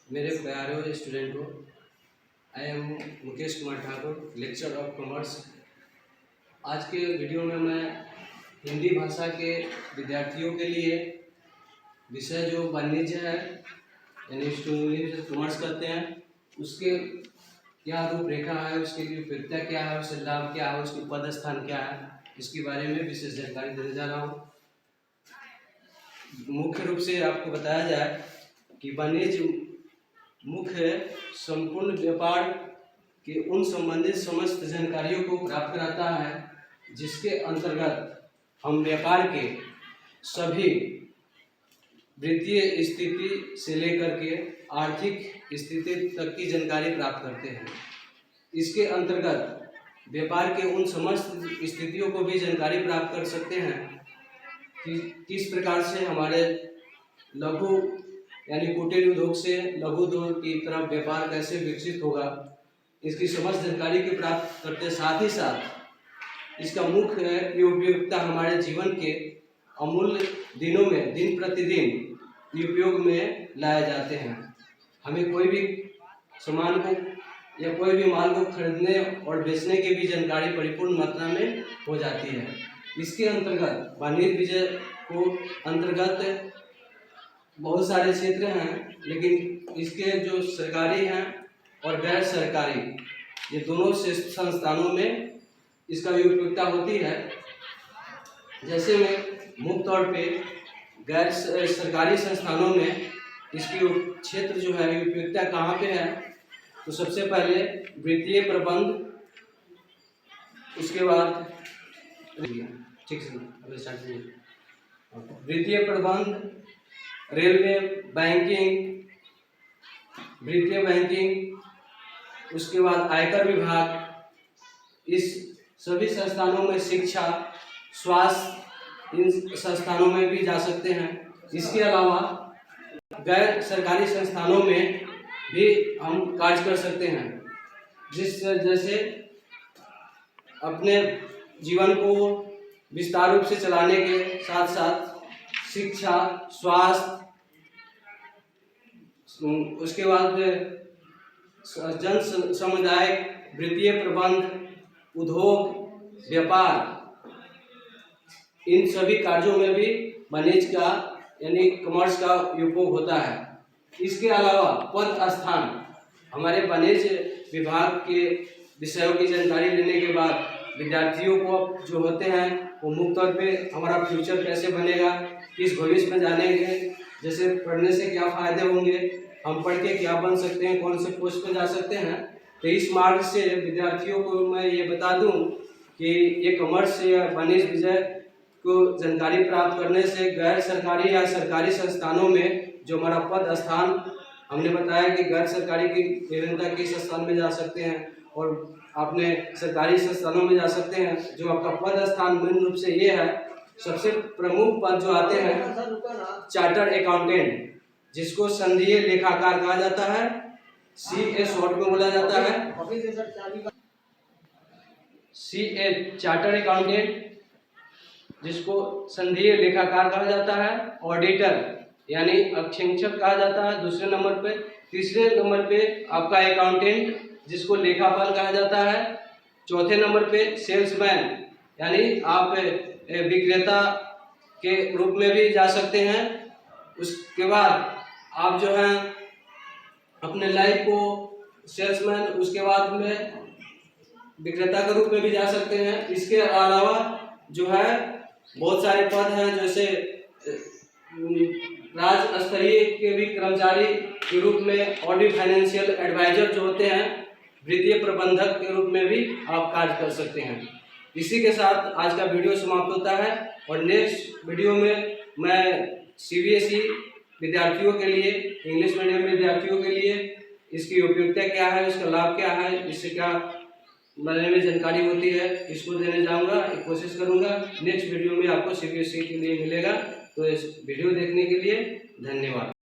मेरे प्यारे स्टूडेंट को I am Mukesh Kumar Thakur, lecture of commerce. आज के वीडियो में मैं हिंदी भाषा के विद्यार्थियों के लिए विषय जो वाणिज्य है यानी स्टूडेंट कॉमर्स करते हैं उसके क्या रूपरेखा है, उसकी उपयोगिता क्या है, उससे लाभ क्या है, उसकी पद स्थान क्या है, इसके बारे में विशेष जानकारी देने जा रहा हूँ। मुख्य रूप से आपको बताया जाए कि वाणिज्य मुख्य संपूर्ण व्यापार के उन संबंधित समस्त जानकारियों को प्राप्त कराता है जिसके अंतर्गत हम व्यापार के सभी वित्तीय स्थिति से लेकर के आर्थिक स्थिति तक की जानकारी प्राप्त करते हैं। इसके अंतर्गत व्यापार के उन समस्त स्थितियों को भी जानकारी प्राप्त कर सकते हैं कि किस प्रकार से हमारे लघु यानी कुटीर उद्योग से लघु उद्योग की तरफ व्यापार कैसे विकसित होगा, इसकी समस्त जानकारी के प्राप्त करते साथ ही साथ इसका मुख्य उपयोगिता हमारे जीवन के अमूल्य दिनों में दिन प्रतिदिन उपयोग में लाए जाते हैं। हमें कोई भी सामान को या कोई भी माल को खरीदने और बेचने की भी जानकारी परिपूर्ण मात्रा में हो जाती है। इसके अंतर्गत वाणिज्य को अंतर्गत बहुत सारे क्षेत्र हैं, लेकिन इसके जो सरकारी हैं और गैर सरकारी ये दोनों संस्थानों में इसका उपयोगिता होती है। जैसे में मुख्य तौर पे गैर सरकारी संस्थानों में इसकी क्षेत्र जो है उपयोगिता कहाँ पे है, तो सबसे पहले वित्तीय प्रबंध, उसके बाद ठीक से वित्तीय प्रबंध, रेलवे बैंकिंग, वित्तीय बैंकिंग, उसके बाद आयकर विभाग, इस सभी संस्थानों में शिक्षा, स्वास्थ्य, इन संस्थानों में भी जा सकते हैं। इसके अलावा गैर सरकारी संस्थानों में भी हम कार्य कर सकते हैं, जैसे अपने जीवन को विस्तार रूप से चलाने के साथ साथ शिक्षा, स्वास्थ्य, उसके बाद जन समुदाय, वित्तीय प्रबंध, उद्योग, व्यापार, इन सभी कार्यों में भी वाणिज्य का यानी कॉमर्स का उपयोग होता है। इसके अलावा पद स्थान, हमारे वाणिज्य विभाग के विषयों की जानकारी लेने के बाद विद्यार्थियों को जो होते हैं वो मुख्य तौर पे हमारा फ्यूचर कैसे बनेगा, किस भविष्य में जानेंगे, जैसे पढ़ने से क्या फायदे होंगे, हम पढ़ के क्या बन सकते हैं, कौन से पोस्ट पे जा सकते हैं। तो इस मार्ग से विद्यार्थियों को मैं ये बता दूं कि ये कॉमर्स या वाणिज्य विषय को जानकारी प्राप्त करने से गैर सरकारी या सरकारी संस्थानों में जो हमारा पद स्थान, हमने बताया कि गैर सरकारी की विभिन्नता किस स्थान में जा सकते हैं और आपने सरकारी संस्थानों में जा सकते हैं। जो आपका पद स्थान मूल रूप से ये है, सबसे प्रमुख पद जो आते हैं चार्टर्ड अकाउंटेंट, जिसको संघीय लेखाकार कहा जाता है, CA शॉर्ट में बोला जाता है। CA चार्टर्ड अकाउंटेंट, जिसको संघीय लेखाकार कहा जाता है। ऑडिटर यानी अंकेक्षक कहा जाता है दूसरे नंबर पे। तीसरे नंबर पे आपका अकाउंटेंट, जिसको लेखापाल कहा जाता है। चौथे नंबर पे सेल्समैन, यानी आप विक्रेता के रूप में भी जा सकते हैं। उसके बाद आप जो है अपने लाइफ को सेल्समैन, उसके बाद में विक्रेता के रूप में भी जा सकते हैं। इसके अलावा जो है बहुत सारे पद हैं, जैसे राज्य स्तरीय के भी कर्मचारी के रूप में, ऑडिट फाइनेंशियल एडवाइजर जो होते हैं, वित्तीय प्रबंधक के रूप में भी आप कार्य कर सकते हैं। इसी के साथ आज का वीडियो समाप्त होता है और नेक्स्ट वीडियो में मैं CBSE विद्यार्थियों के लिए, इंग्लिश मीडियम विद्यार्थियों के लिए इसकी उपयोगिता क्या है, इसका लाभ क्या है, इससे क्या बारे में जानकारी होती है, इसको देने जाऊंगा, कोशिश करूंगा। नेक्स्ट वीडियो में आपको CBSE के लिए मिलेगा। तो इस वीडियो देखने के लिए धन्यवाद।